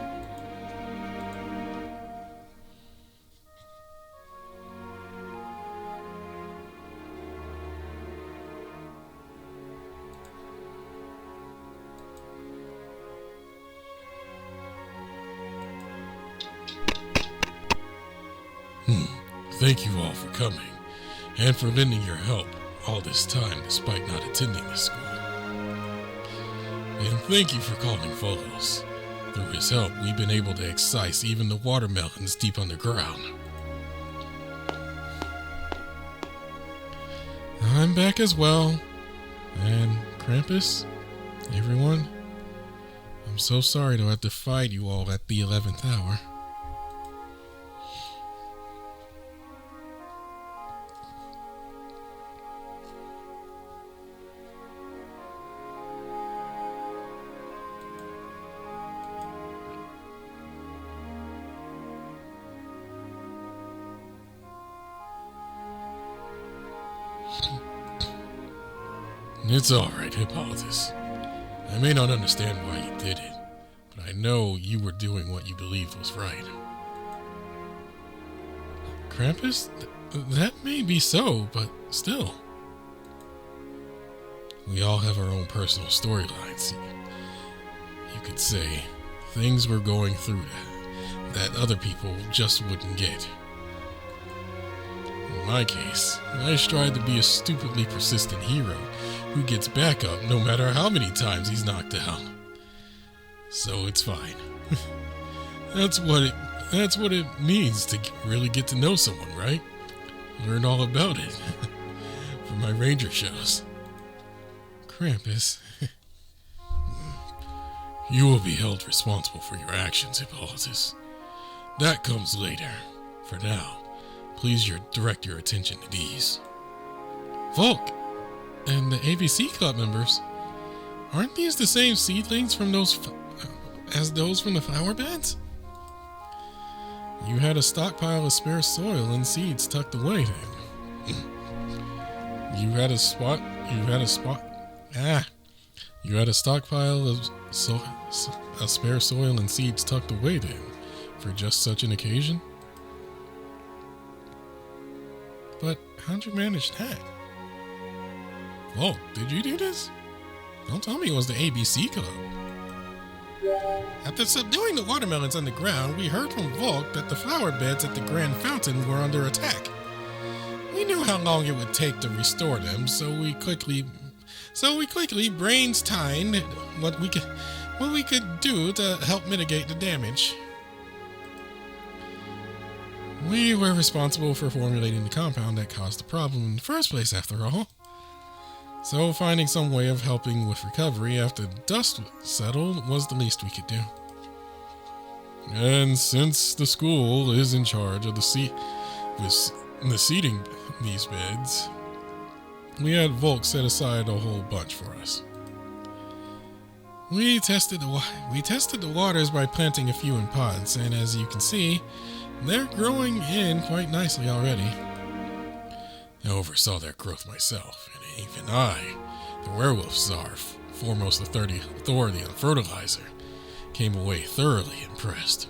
Thank you all for coming, and for lending your help all this time despite not attending this school. And thank you for calling Photos. Through his help, we've been able to excise even the watermelons deep underground. I'm back as well. And Krampus, everyone, I'm so sorry to have to fight you all at the 11th hour. It's alright, Hippolytus. I may not understand why you did it, but I know you were doing what you believed was right. Krampus? That may be so, but still. We all have our own personal storylines. You could say things we're going through that other people just wouldn't get. In my case, I strive to be a stupidly persistent hero who gets back up no matter how many times he's knocked down. So it's fine. That's what it means to really get to know someone, right? Learn all about it from my ranger shows. Krampus. You will be held responsible for your actions, Hippolytus. That comes later. For now, please direct your attention to these. Volk! And the ABC Club members, aren't these the same seedlings from those as those from the flower beds? You had a stockpile of spare soil and seeds tucked away then. You had a stockpile of spare soil and seeds tucked away then, for just such an occasion? But how'd you manage that? Oh, did you do this? Don't tell me it was the ABC Club. After subduing the watermelons on the ground, we heard from Volk that the flower beds at the Grand Fountain were under attack. We knew how long it would take to restore them, so we quickly brainstormed what we could do to help mitigate the damage. We were responsible for formulating the compound that caused the problem in the first place, after all. So finding some way of helping with recovery after dust settled was the least we could do. And since the school is in charge of the seating these beds, we had Volk set aside a whole bunch for us. We tested the waters by planting a few in pots, and as you can see, they're growing in quite nicely already. I oversaw their growth myself, and even I, the werewolf czar, foremost authority on fertilizer, came away thoroughly impressed.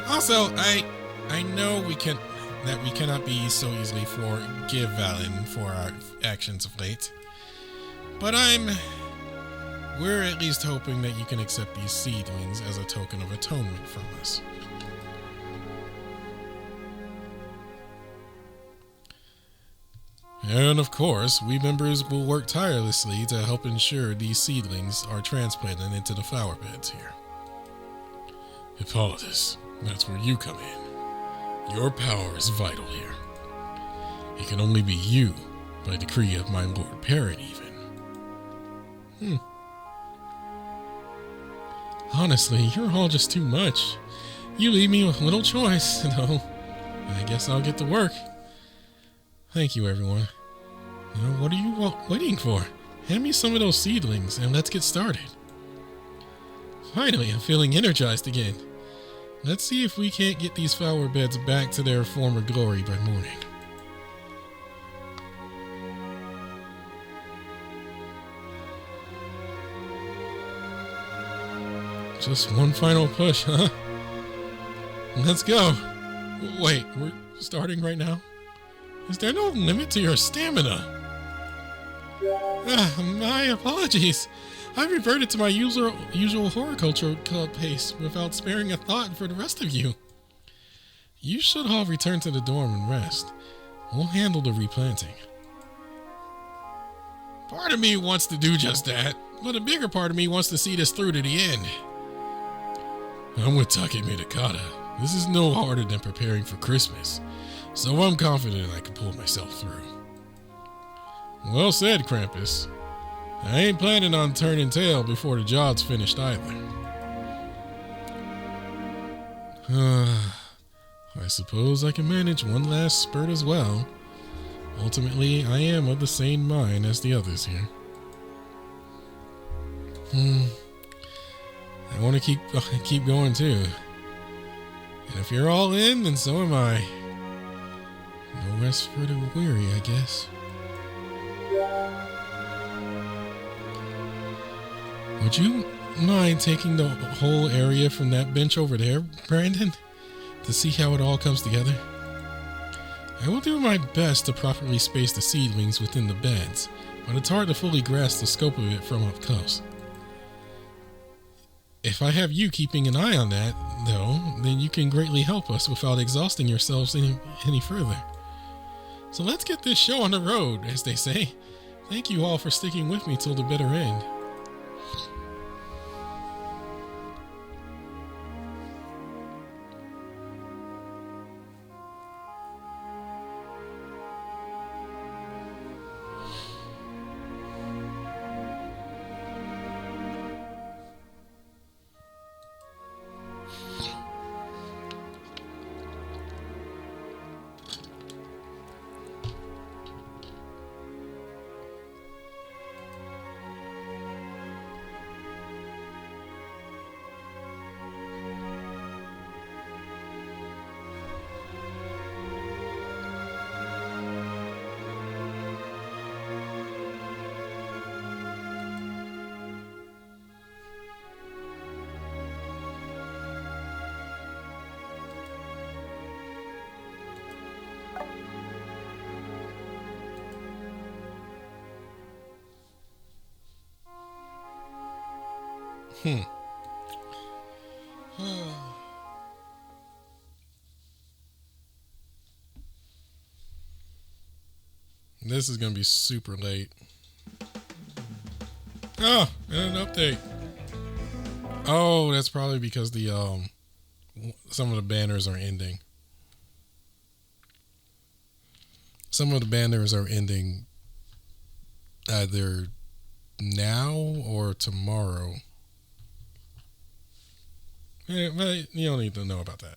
Also, I know we cannot be so easily forgive Valen for our actions of late, but we're at least hoping that you can accept these seedlings as a token of atonement from us. And of course, we members will work tirelessly to help ensure these seedlings are transplanted into the flower beds here. Hippolytus, that's where you come in. Your power is vital here. It can only be you, by decree of my Lord Parent even. Honestly, you're all just too much. You leave me with little choice, though. I guess I'll get to work. Thank you, everyone. Now, what are you all waiting for? Hand me some of those seedlings, and let's get started. Finally, I'm feeling energized again. Let's see if we can't get these flower beds back to their former glory by morning. Just one final push, huh? Let's go. Wait, we're starting right now? Is there no limit to your stamina? My apologies. I reverted to my usual horticulture club pace without sparing a thought for the rest of you. You should all return to the dorm and rest. We'll handle the replanting. Part of me wants to do just that, but a bigger part of me wants to see this through to the end. I'm with Take Midakata. This is no harder than preparing for Christmas, so I'm confident I can pull myself through. Well said, Krampus. I ain't planning on turning tail before the job's finished either. I suppose I can manage one last spurt as well. Ultimately, I am of the same mind as the others here. I want to keep going too. And if you're all in, then so am I. No rest for the weary, I guess. Would you mind taking the whole area from that bench over there, Brandon, to see how it all comes together? I will do my best to properly space the seedlings within the beds, but it's hard to fully grasp the scope of it from up close. If I have you keeping an eye on that, though, then you can greatly help us without exhausting yourselves any further. So let's get this show on the road, as they say. Thank you all for sticking with me till the bitter end. This is going to be super late. Oh, and an update. Oh, that's probably because the some of the banners are ending. Some of the banners are ending either now or tomorrow. But you don't need to know about that.